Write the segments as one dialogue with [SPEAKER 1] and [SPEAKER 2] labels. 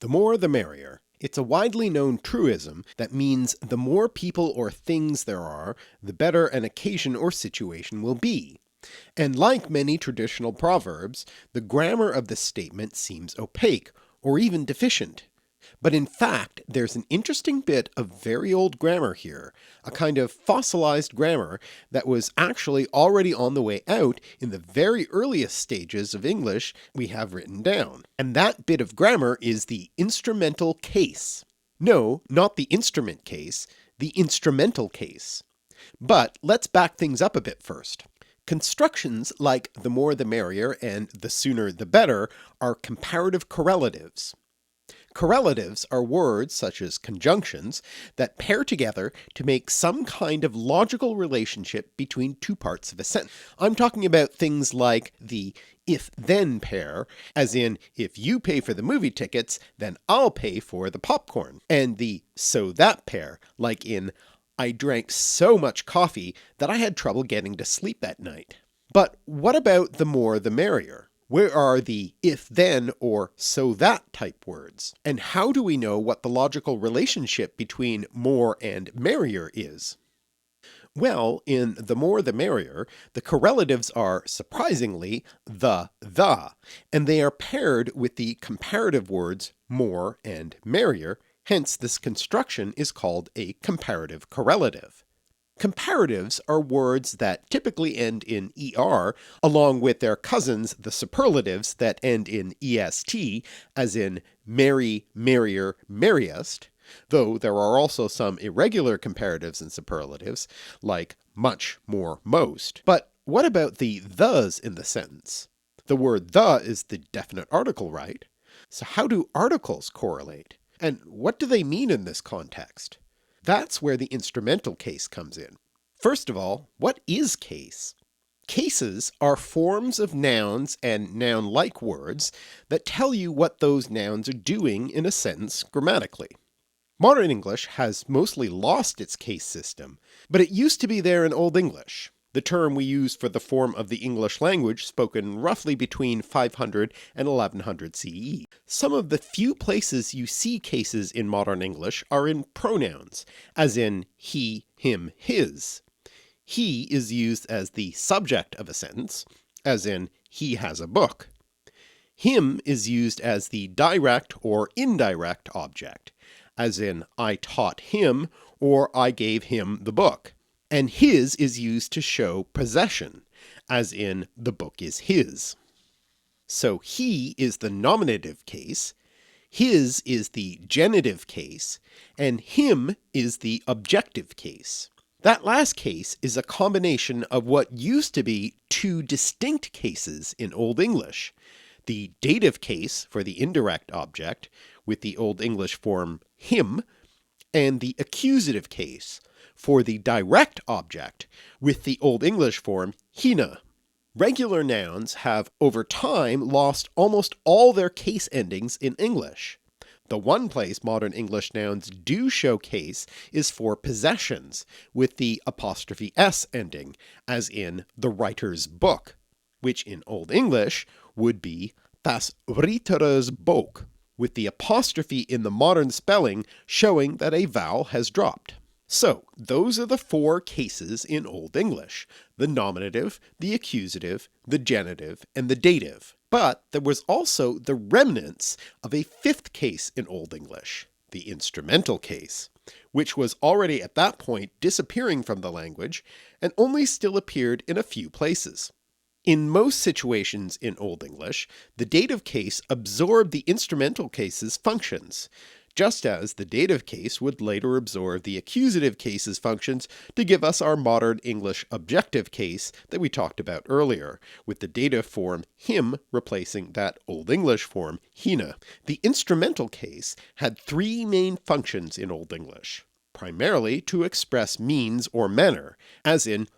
[SPEAKER 1] The more the merrier. It's a widely known truism that means the more people or things there are, the better an occasion or situation will be. And like many traditional proverbs, the grammar of the statement seems opaque, or even deficient. But in fact, there's an interesting bit of very old grammar here, a kind of fossilized grammar that was actually already on the way out in the very earliest stages of English we have written down. And that bit of grammar is the instrumental case. No, not the instrument case, the instrumental case. But let's back things up a bit first. Constructions like the more the merrier and the sooner the better are comparative correlatives. Correlatives are words, such as conjunctions, that pair together to make some kind of logical relationship between two parts of a sentence. I'm talking about things like the if-then pair, as in, if you pay for the movie tickets, then I'll pay for the popcorn, and the so-that pair, like in, I drank so much coffee that I had trouble getting to sleep at night. But what about the more the merrier? Where are the if-then or so-that type words? And how do we know what the logical relationship between more and merrier is? Well, in the more the merrier, the correlatives are, surprisingly, the, and they are paired with the comparative words more and merrier, hence this construction is called a comparative correlative. Comparatives are words that typically end in er, along with their cousins, the superlatives, that end in est, as in merry, merrier, merriest, though there are also some irregular comparatives and superlatives, like much, more, most. But what about the thes in the sentence? The word the is the definite article, right? So how do articles correlate? And what do they mean in this context? That's where the instrumental case comes in. First of all, what is case? Cases are forms of nouns and noun-like words that tell you what those nouns are doing in a sentence grammatically. Modern English has mostly lost its case system, but it used to be there in Old English, the term we use for the form of the English language spoken roughly between 500 and 1100 CE. Some of the few places you see cases in modern English are in pronouns, as in he, him, his. He is used as the subject of a sentence, as in he has a book. Him is used as the direct or indirect object, as in I taught him or I gave him the book. And his is used to show possession, as in the book is his. So he is the nominative case, his is the genitive case, and him is the objective case. That last case is a combination of what used to be two distinct cases in Old English. The dative case for the indirect object, with the Old English form him, and the accusative case for the direct object, with the Old English form hina. Regular nouns have over time lost almost all their case endings in English. The one place modern English nouns do show case is for possessions, with the apostrophe s ending, as in the writer's book, which in Old English would be das Writeres Bok, with the apostrophe in the modern spelling showing that a vowel has dropped. So, those are the four cases in Old English: the nominative, the accusative, the genitive, and the dative. But there was also the remnants of a fifth case in Old English, the instrumental case, which was already at that point disappearing from the language and only still appeared in a few places. In most situations in Old English, the dative case absorbed the instrumental case's functions, just as the dative case would later absorb the accusative case's functions to give us our modern English objective case that we talked about earlier, with the dative form him replacing that Old English form hina. The instrumental case had three main functions in Old English, primarily to express means or manner, as in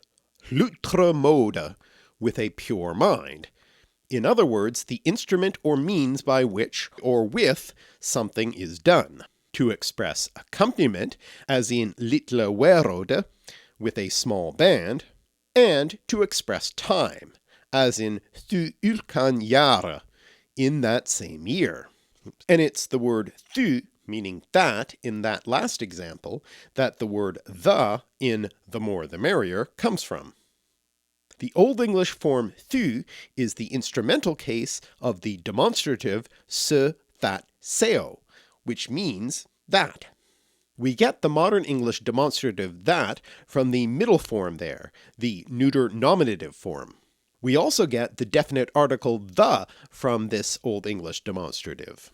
[SPEAKER 1] l'outre mode, with a pure mind. In other words, the instrument or means by which or with something is done. To express accompaniment, as in litle werode, with a small band, and to express time, as in thu ulkan jare, in that same year. And it's the word thu, meaning that, in that last example, that the word the in the more the merrier comes from. The Old English form thu is the instrumental case of the demonstrative se, that, seo, which means that. We get the modern English demonstrative that from the middle form there, the neuter nominative form. We also get the definite article the from this Old English demonstrative.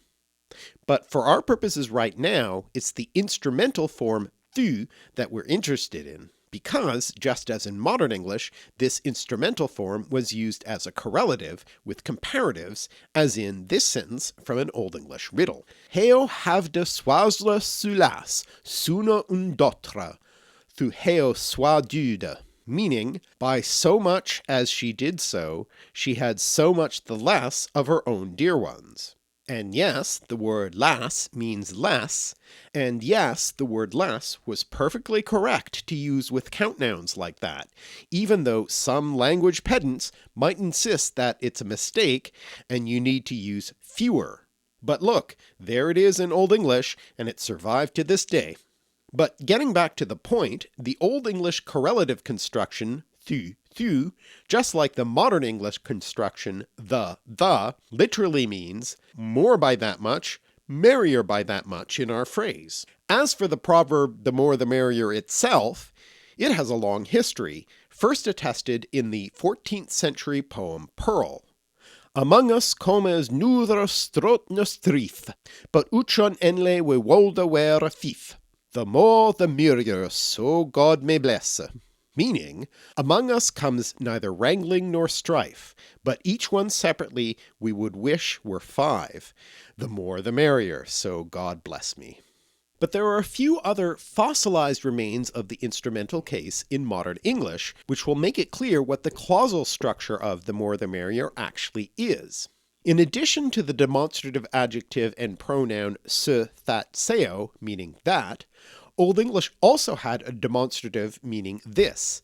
[SPEAKER 1] But for our purposes right now, it's the instrumental form thu that we're interested in, because, just as in modern English, this instrumental form was used as a correlative with comparatives, as in this sentence from an Old English riddle. Heo havde soisle soulas, suna un d'autre, thu heo soi dude. Meaning, by so much as she did so, she had so much the less of her own dear ones. And yes, the word las means less, and yes, the word less was perfectly correct to use with count nouns like that, even though some language pedants might insist that it's a mistake and you need to use fewer. But look, there it is in Old English, and it survived to this day. But getting back to the point, the Old English correlative construction thu, just like the modern English construction the, literally means more by that much, merrier by that much in our phrase. As for the proverb the more the merrier itself, it has a long history, first attested in the 14th century poem Pearl. Among us comes nuthra strotna strith, but uchon enle we wolda were a fief. The more the merrier, so God may bless. Meaning, among us comes neither wrangling nor strife, but each one separately we would wish were 5. The more the merrier, so God bless me. But there are a few other fossilized remains of the instrumental case in modern English, which will make it clear what the clausal structure of the more the merrier actually is. In addition to the demonstrative adjective and pronoun se, that, seo, meaning that, Old English also had a demonstrative meaning this,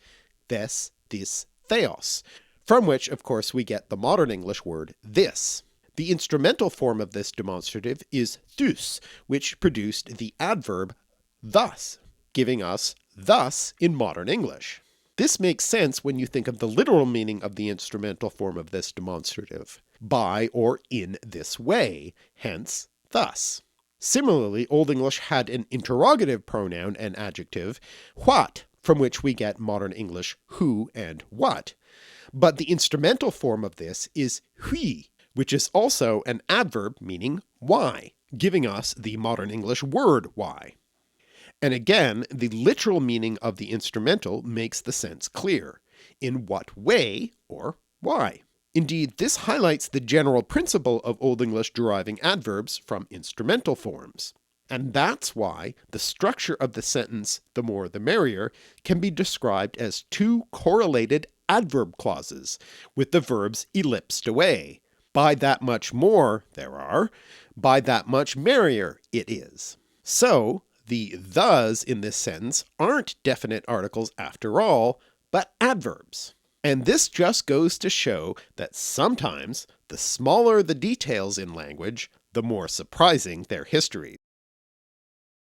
[SPEAKER 1] theos, from which of course we get the modern English word this. The instrumental form of this demonstrative is thus, which produced the adverb thus, giving us thus in modern English. This makes sense when you think of the literal meaning of the instrumental form of this demonstrative, by or in this way, hence thus. Similarly, Old English had an interrogative pronoun and adjective, what, from which we get modern English who and what. But the instrumental form of this is hui, which is also an adverb meaning why, giving us the modern English word why. And again, the literal meaning of the instrumental makes the sense clear. In what way or why? Indeed, this highlights the general principle of Old English deriving adverbs from instrumental forms. And that's why the structure of the sentence the more the merrier can be described as 2 correlated adverb clauses, with the verbs ellipsed away. By that much more there are, by that much merrier it is. So, the thes in this sentence aren't definite articles after all, but adverbs. And this just goes to show that sometimes the smaller the details in language, the more surprising their history.